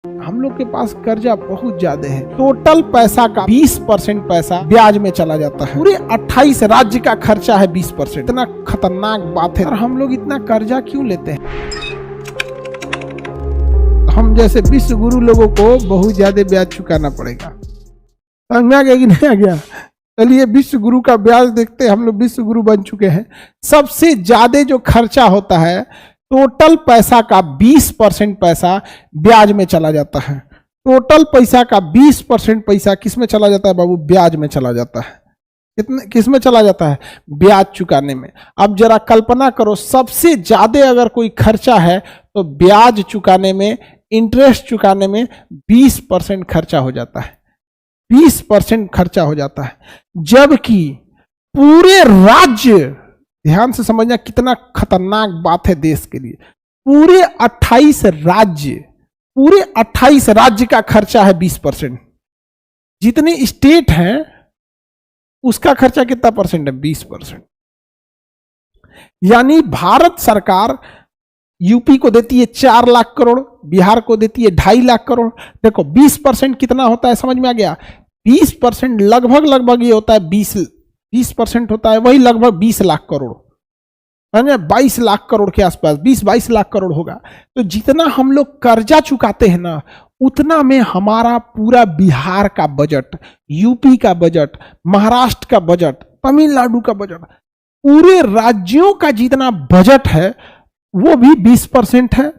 हम लोग के पास कर्जा बहुत ज्यादा है। टोटल पैसा का 20% पैसा ब्याज में चला जाता है। पूरे 28 राज्य का खर्चा है 20%। इतना खतरनाक बात है। और हम लोग इतना कर्जा क्यों लेते हैं? हम जैसे विश्व गुरु लोगों को बहुत ज्यादा ब्याज चुकाना पड़ेगा। समझ में आ गया कि नहीं आ गया? चलिए विश्व गुरु का ब्याज देखते हैं। हम लोग विश्व गुरु बन चुके हैं। सबसे ज्यादा जो खर्चा होता है, टोटल पैसा का 20% पैसा ब्याज में चला जाता है। टोटल पैसा का 20% पैसा किस में चला जाता है बाबू? ब्याज में चला जाता है। किस में चला जाता है? ब्याज चुकाने में। अब जरा कल्पना करो, सबसे ज्यादा अगर कोई खर्चा है तो ब्याज चुकाने में, इंटरेस्ट चुकाने में 20% खर्चा हो जाता है। 20% खर्चा हो जाता है, जबकि पूरे राज्य, ध्यान से समझना कितना खतरनाक बात है देश के लिए, पूरे 28 राज्य का खर्चा है 20%। जितने स्टेट हैं उसका खर्चा कितना परसेंट है? 20%। यानी भारत सरकार यूपी को देती है 4 लाख करोड़, बिहार को देती है 2.5 लाख करोड़। देखो 20% कितना होता है, समझ में आ गया? 20% लगभग ये होता है 20% होता है वही लगभग 20 लाख करोड़, 22 लाख करोड़ के आसपास, 20-22 लाख करोड़ होगा। तो जितना हम लोग कर्जा चुकाते हैं ना, उतना में हमारा पूरा बिहार का बजट, यूपी का बजट, महाराष्ट्र का बजट, तमिलनाडु का बजट, पूरे राज्यों का जितना बजट है वो भी 20% है।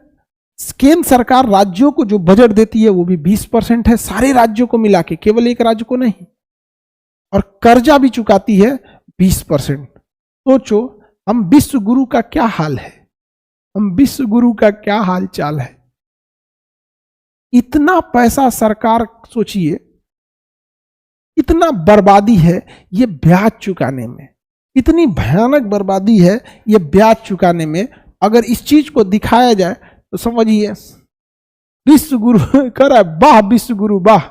केंद्र सरकार राज्यों को जो बजट देती है वो भी 20% है, सारे राज्यों को मिला के, केवल एक राज्य को नहीं। और कर्जा भी चुकाती है 20%। सोचो हम विश्व गुरु का क्या हाल है, हम विश्व गुरु का क्या हाल चाल है। इतना पैसा सरकार, सोचिए इतना बर्बादी है ये ब्याज चुकाने में, इतनी भयानक बर्बादी है ये ब्याज चुकाने में। अगर इस चीज को दिखाया जाए तो समझिए विश्व गुरु कर, वाह विश्व गुरु वाह।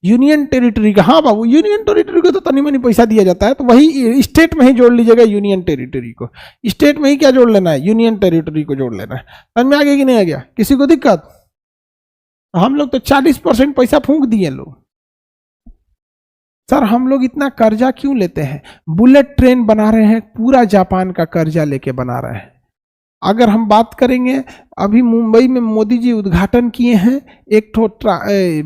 यूनियन टेरिटरी का, हाँ बाबू यूनियन टेरिटरी को तो तनी मनी पैसा दिया जाता है, तो वही स्टेट में ही जोड़ लीजिएगा यूनियन टेरिटरी को। स्टेट में ही क्या जोड़ लेना है? यूनियन टेरिटरी को जोड़ लेना है। समझ में आ गया कि नहीं आ गया? किसी को दिक्कत? हम लोग तो 40% पैसा फूंक दिए लोग। सर हम लोग इतना कर्जा क्यों लेते हैं? बुलेट ट्रेन बना रहे हैं, पूरा जापान का कर्जा लेके बना रहे हैं। अगर हम बात करेंगे, अभी मुंबई में मोदी जी उद्घाटन किए हैं एक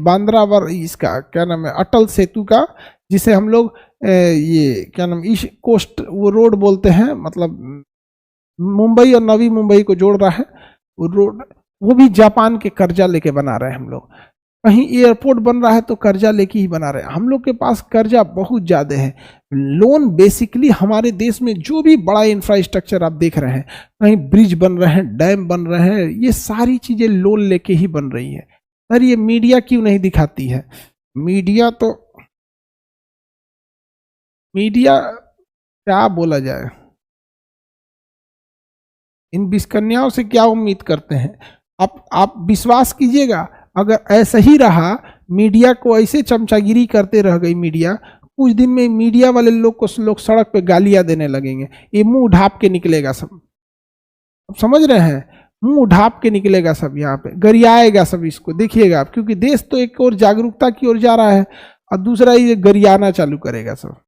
बांद्रा इसका क्या नाम है, अटल सेतु का, जिसे हम लोग ये क्या नाम, ईस्ट कोस्ट वो रोड बोलते हैं, मतलब मुंबई और नवी मुंबई को जोड़ रहा है वो रोड। वो भी जापान के कर्जा लेके बना रहे हैं हम लोग। कहीं एयरपोर्ट बन रहा है तो कर्जा लेके ही बना रहे हैं। हम लोग के पास कर्जा बहुत ज्यादा है। लोन बेसिकली हमारे देश में जो भी बड़ा इंफ्रास्ट्रक्चर आप देख रहे हैं, कहीं ब्रिज बन रहे हैं, डैम बन रहे हैं, ये सारी चीजें लोन लेके ही बन रही है। सर ये मीडिया क्यों नहीं दिखाती है? मीडिया क्या बोला जाए, इन विस्कन्याओं से क्या उम्मीद करते हैं? आप विश्वास कीजिएगा, अगर ऐसा ही रहा, मीडिया को ऐसे चमचागिरी करते रह गई मीडिया, कुछ दिन में मीडिया वाले लोग को लोग सड़क पे गालियां देने लगेंगे। ये मुंह ढाप के निकलेगा सब, अब समझ रहे हैं? मुंह ढाप के निकलेगा सब, यहाँ पे गरियाएगा सब। इसको देखिएगा आप, क्योंकि देश तो एक और जागरूकता की ओर जा रहा है और दूसरा ये गरियाना चालू करेगा सब।